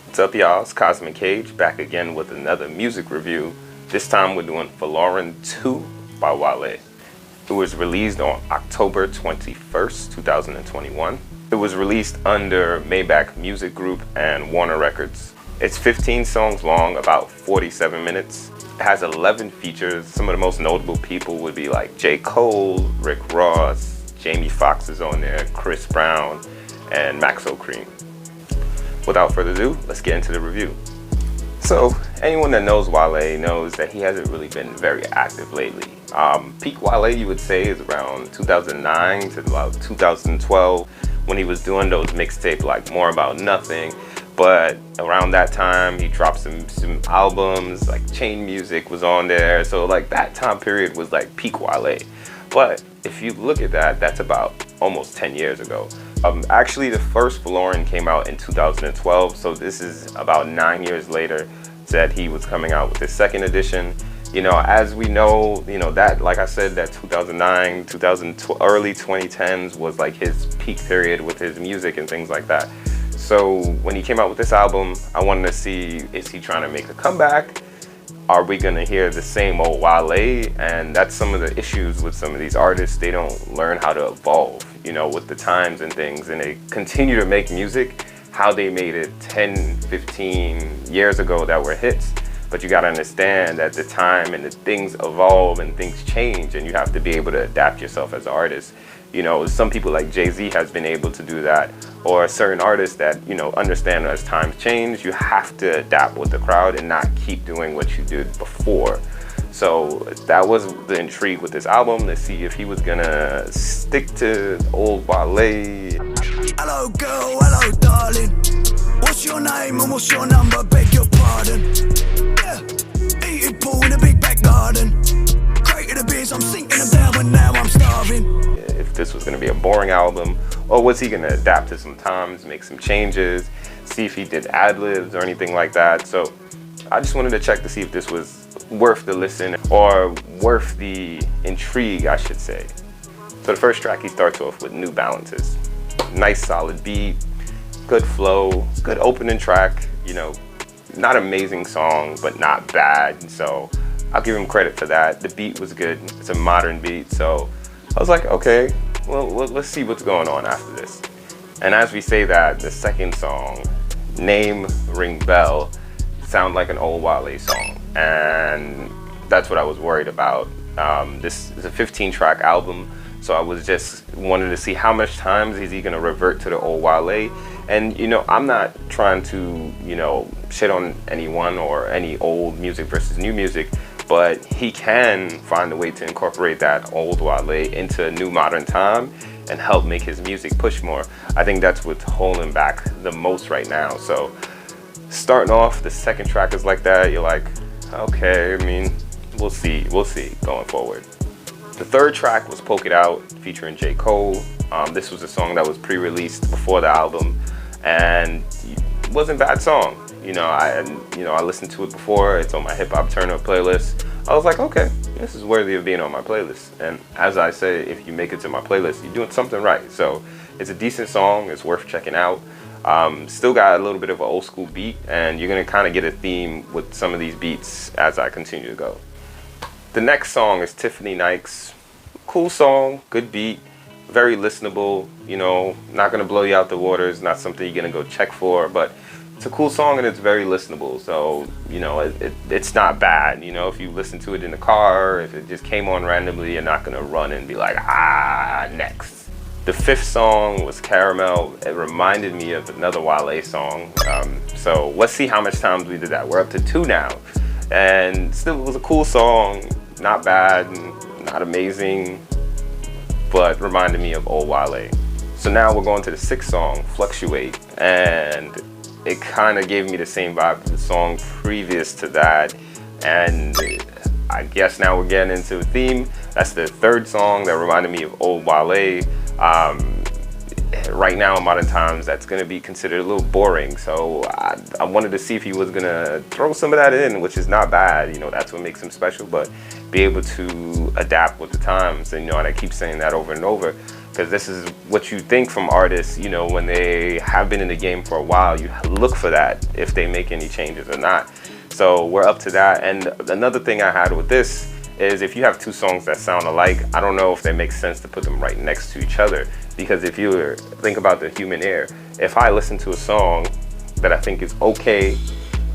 What's up, y'all? It's Cosmic Cage back again with another music review. This time we're doing Folarin 2 by Wale. It was released on October 21st, 2021. It was released under Maybach Music Group and Warner Records. It's 15 songs long, about 47 minutes. It has 11 features. Some of the most notable people would be like J. Cole, Rick Ross, Jamie Foxx is on there, Chris Brown, and Maxo Kream. Without further ado, let's get into the review. So, anyone that knows Wale knows that he hasn't really been very active lately. Peak Wale, you would say, is around 2009 to about 2012 when he was doing those mixtapes like More About Nothing. But around that time, he dropped some albums, like Chain Music was on there. So like that time period was like peak Wale. But if you look at that, that's about almost 10 years ago. Actually, the first Folarin came out in 2012, so this is about 9 years later that he was coming out with his second edition. You know, as we know, that, like I said, that 2009, early 2010s was like his peak period with his music and things like that. So when he came out with this album, I wanted to see, is he trying to make a comeback? Are we gonna hear the same old Wale? And that's some of the issues with some of these artists. They don't learn how to evolve, with the times and things, and they continue to make music how they made it 10, 15 years ago that were hits. But you gotta understand that the time and the things evolve and things change, and you have to be able to adapt yourself as an artist. Some people like Jay-Z has been able to do that, or certain artists that, understand as times change, you have to adapt with the crowd and not keep doing what you did before. So that was the intrigue with this album, to see if he was gonna stick to old Wale. Hello girl, hello darling. What's your name and what's your number? Beg your pardon. Yeah, eating pool in a big back garden. Created a beers, I'm sinking them down and now I'm starving. If this was gonna be a boring album, or was he gonna adapt to some times, make some changes, see if he did ad-libs or anything like that. So I just wanted to check to see if this was worth the listen, or worth the intrigue, I should say. So the first track, he starts off with New Balances. Nice solid beat, good flow, good opening track, not amazing song, but not bad. So I'll give him credit for that. The beat was good, it's a modern beat. So I was like, okay, well, let's see what's going on after this. And as we say that, the second song, Name Ring Bell, sound like an old Wale song. And that's what I was worried about. This is a 15-track album, so I was just wanted to see how much times is he gonna revert to the old Wale. And I'm not trying to shit on anyone or any old music versus new music, but he can find a way to incorporate that old Wale into a new modern time and help make his music push more. I think that's what's holding back the most right now. So starting off, the second track is like that, you're like, okay, we'll see going forward. The third track was Poke It Out featuring J. Cole. This was a song that was pre-released before the album, and it wasn't a bad song. I listened to it before. It's on my hip hop turn up playlist. I was like, okay, this is worthy of being on my playlist. And as I say, if you make it to my playlist, you're doing something right. So it's a decent song. It's worth checking out. Still got a little bit of an old school beat, and you're gonna kind of get a theme with some of these beats as I continue to go. The next song is Tiffany Nikes. Cool song, good beat, very listenable. Not gonna blow you out the water. It's not something you're gonna go check for, but it's a cool song and it's very listenable. So it's not bad. If you listen to it in the car, if it just came on randomly, you're not gonna run and be like, next. The fifth song was Carmel. It reminded me of another Wale song. So let's see how much times we did that. We're up to 2 now. And still, it was a cool song. Not bad, not amazing, but reminded me of old Wale. So now we're going to the sixth song, Fluctuate. And it kind of gave me the same vibe as the song previous to that. And I guess now we're getting into a theme. That's the third song that reminded me of old Wale. Right now in modern times, that's going to be considered a little boring. So I wanted to see if he was going to throw some of that in, which is not bad. That's what makes him special, but be able to adapt with the times. And I keep saying that over and over. because this is what you think from artists, you know, when they have been in the game for a while. You look for that if they make any changes or not. So we're up to that. And another thing I had with this is if you have two songs that sound alike, I don't know if it makes sense to put them right next to each other, because if you think about the human ear, if I listen to a song that I think is okay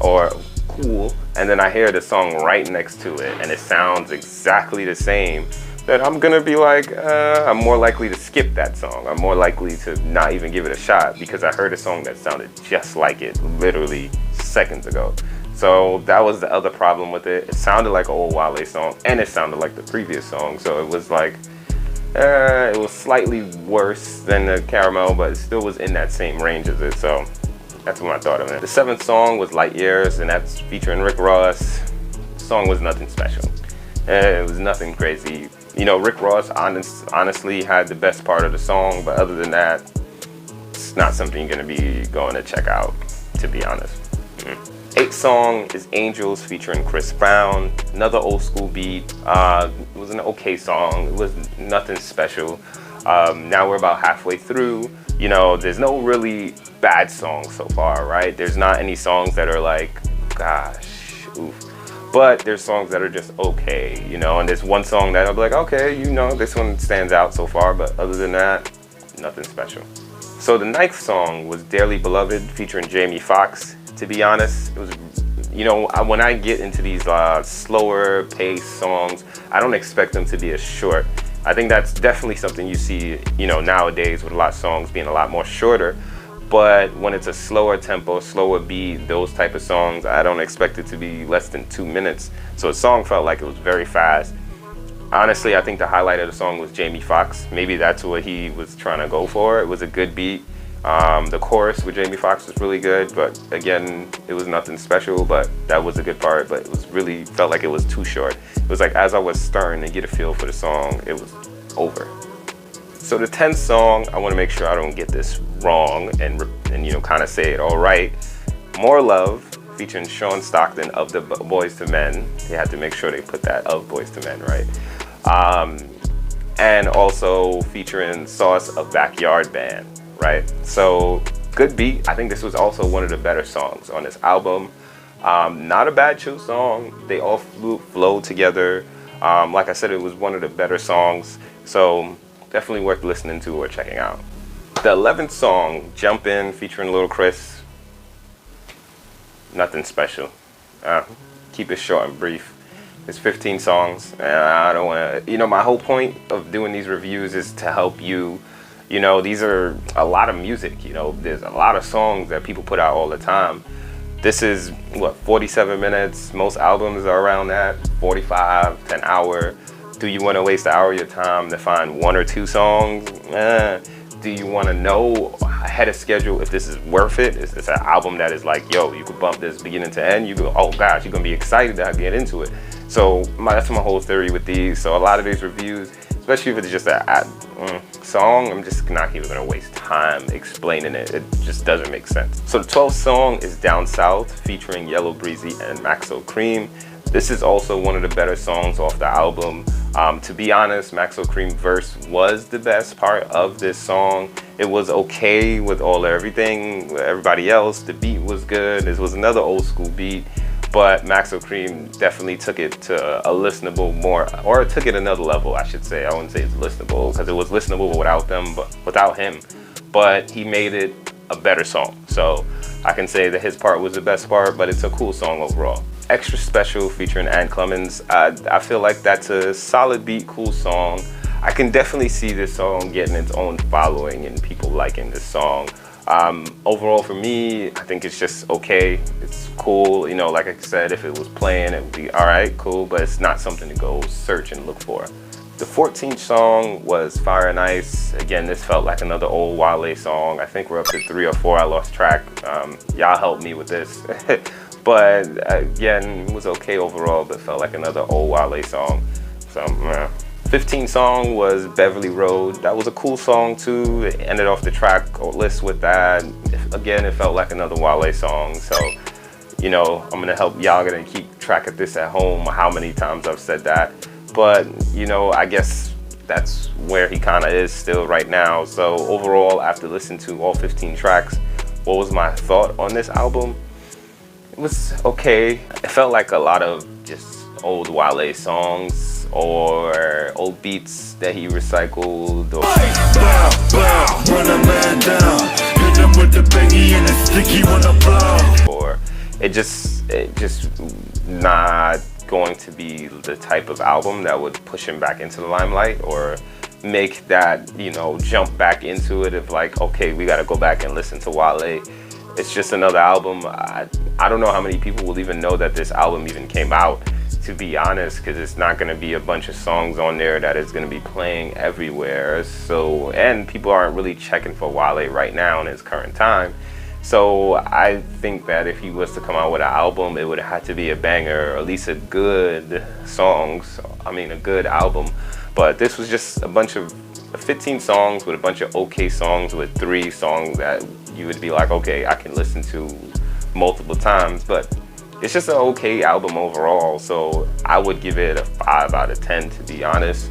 or cool, and then I hear the song right next to it and it sounds exactly the same, then I'm gonna be like, I'm more likely to skip that song. I'm more likely to not even give it a shot because I heard a song that sounded just like it literally seconds ago. So that was the other problem with it. It sounded like an old Wale song, and it sounded like the previous song. So it was like, it was slightly worse than the Carmel, but it still was in that same range as it. So that's what I thought of it. The 7th song was Light Years, and that's featuring Rick Ross. The song was nothing special. It was nothing crazy. You know, Rick Ross honestly had the best part of the song, but other than that, it's not something you're gonna be going to check out, to be honest. 8th song is Angels featuring Chris Brown. Another old school beat. It was an okay song. It was nothing special. Now we're about halfway through. You know, there's no really bad songs so far, right? There's not any songs that are like, gosh, oof. But there's songs that are just okay, you know, and there's one song that I'll be like, okay, you know, this one stands out so far, but other than that, nothing special. So the 9th song was Beverly Blvd featuring Jamie Foxx. To be honest, it was, you know, when I get into these slower paced songs, I don't expect them to be as short. I think that's definitely something you see, you know, nowadays with a lot of songs being a lot more shorter. But when it's a slower tempo, slower beat, those type of songs, I don't expect it to be less than 2 minutes. So the song felt like it was very fast. Honestly, I think the highlight of the song was Jamie Foxx. Maybe that's what he was trying to go for. It was a good beat. The chorus with Jamie Foxx was really good, but again, it was nothing special, but that was a good part, but it was really felt like it was too short. It was like as I was starting to get a feel for the song, it was over. So the 10th song, I want to make sure I don't get this wrong and you know, kind of say it all right. More Love featuring Sean Stockton of the Boys to Men. They had to make sure they put that of Boys to Men, right? And also featuring Sauce of Backyard Band, right? So good beat. I think this was also one of the better songs on this album. Not a bad chill song. They all flow together. Like I said, it was one of the better songs. So definitely worth listening to or checking out. The 11th song, Jump In, featuring Lil Chris. Nothing special. Keep it short and brief. It's 15 songs, and I don't want to, you know, my whole point of doing these reviews is to help you. You know, these are a lot of music, you know, there's a lot of songs that people put out all the time. This is, what, 47 minutes? Most albums are around that, 45 to an hour. Do you want to waste an hour of your time to find 1 or 2 songs? Do you want to know ahead of schedule if this is worth it? Is this an album that is like, yo, you could bump this beginning to end? You go, oh gosh, you're going to be excited to get into it. So that's my whole theory with these. So a lot of these reviews, especially if it's just a song, I'm just not even going to waste time explaining it. It just doesn't make sense. So the 12th song is Down South featuring Yella, Beezy, and Maxo Kream. This is also one of the better songs off the album. To be honest, Maxo Kream verse was the best part of this song. It was okay with everything, everybody else. The beat was good. This was another old school beat, but Maxo Kream definitely took it to a listenable more, or took it another level, I should say. I wouldn't say it's listenable because it was listenable without them, but without him. But he made it a better song. So I can say that his part was the best part, but it's a cool song overall. Extra Special featuring Clemons. I feel like that's a solid beat, cool song. I can definitely see this song getting its own following and people liking this song. Overall for me, I think it's just okay. It's cool, you know, like I said, if it was playing, it would be all right, cool, but it's not something to go search and look for. The 14th song was Fire and Ice. Again, this felt like another old Wale song. I think we're up to 3 or 4. I lost track. Y'all helped me with this. But again, it was okay overall, but felt like another old Wale song. So, 15th song was Beverly Blvd. That was a cool song too. It ended off the track list with that. Again, it felt like another Wale song. So, you know, I'm gonna help y'all keep track of this at home, how many times I've said that. But, you know, I guess that's where he kind of is still right now. So overall, after listening to all 15 tracks, what was my thought on this album? It was okay. It felt like a lot of just old Wale songs or old beats that he recycled. Or Run a man down, hit him with the bangy and the sticky wanna blow. Or it just not going to be the type of album that would push him back into the limelight or make that, you know, jump back into it of like, okay, we got to go back and listen to Wale. It's just another album. I don't know how many people will even know that this album even came out, to be honest, because it's not going to be a bunch of songs on there that is going to be playing everywhere. So, and people aren't really checking for Wale right now in his current time. So I think that if he was to come out with an album, it would have to be a banger, or at least a good songs. I mean, a good album. But this was just a bunch of 15 songs with a bunch of okay songs with 3 songs that you would be like, okay, I can listen to multiple times. But it's just an okay album overall. So I would give it a 5 out of 10, to be honest.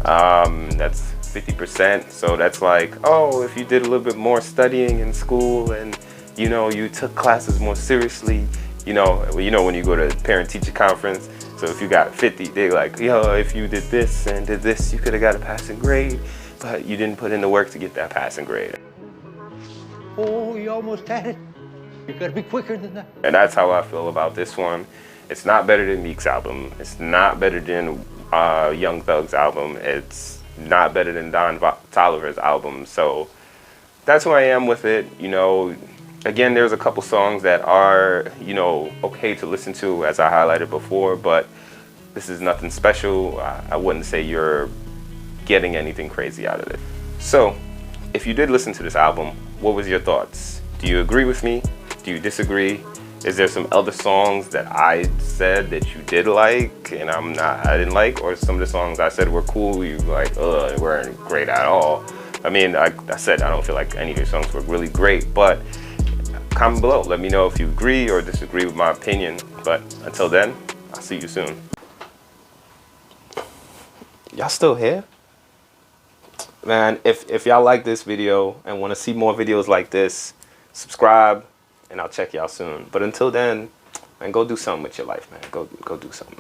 That's 50%. So that's like, oh, if you did a little bit more studying in school and you know, you took classes more seriously, you know when you go to parent-teacher conference, so if you got 50, they're like, yo, if you did this and did this, you could have got a passing grade, but you didn't put in the work to get that passing grade. Oh, you almost had it. You gotta be quicker than that. And that's how I feel about this one. It's not better than Meek's album. It's not better than Young Thug's album. It's not better than Don Toliver's album. So that's who I am with it, you know. Again, there's a couple songs that are, you know, okay to listen to, as I highlighted before, but this is nothing special. I wouldn't say you're getting anything crazy out of it. So, if you did listen to this album, what was your thoughts? Do you agree with me? Do you disagree? Is there some other songs that I said that you did like and I didn't like? Or some of the songs I said were cool, you like, they weren't great at all? I mean, like I said, I don't feel like any of your songs were really great, but comment below. Let me know if you agree or disagree with my opinion. But until then, I'll see you soon. Y'all still here? Man, if y'all like this video and want to see more videos like this, subscribe and I'll check y'all soon. But until then, man, go do something with your life, man. Go do something.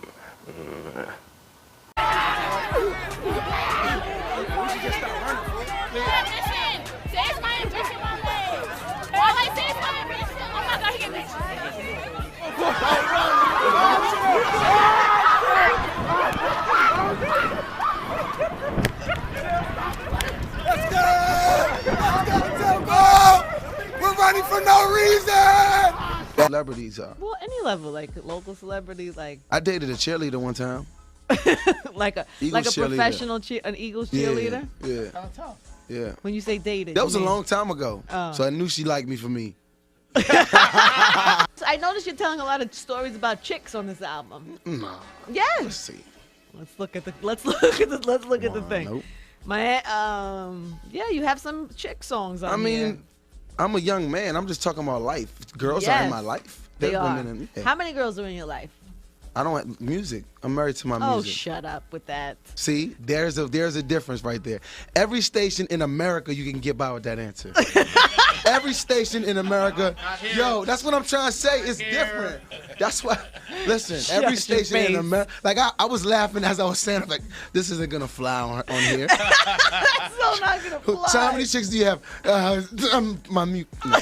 We're running for no reason! Celebrities are. Well, any level, like local celebrities, like I dated a cheerleader one time. like a Eagles professional an Eagles cheerleader. Yeah. Yeah. When you say dated, That was you a mean- long time ago. Oh. So I knew she liked me for me. I noticed you're telling a lot of stories about chicks on this album. No. Yes. Let's see. Let's look at the thing. Nope. My yeah, you have some chick songs on I mean, here. I'm a young man. I'm just talking about life. Girls are Yes, in my life. They They're are. women in, yeah. How many girls are in your life? I don't have music. I'm married to my Oh, music. shut up with that. See, there's a difference right there. Every station in America, you can get by with that answer. Every station in America, yo, that's what I'm trying to say. It's different. That's why. Listen, every Shut your station in face. America, like I was laughing as I was saying, I'm like, this isn't gonna fly on here. That's so not gonna fly. So how many chicks do you have? My mute. No.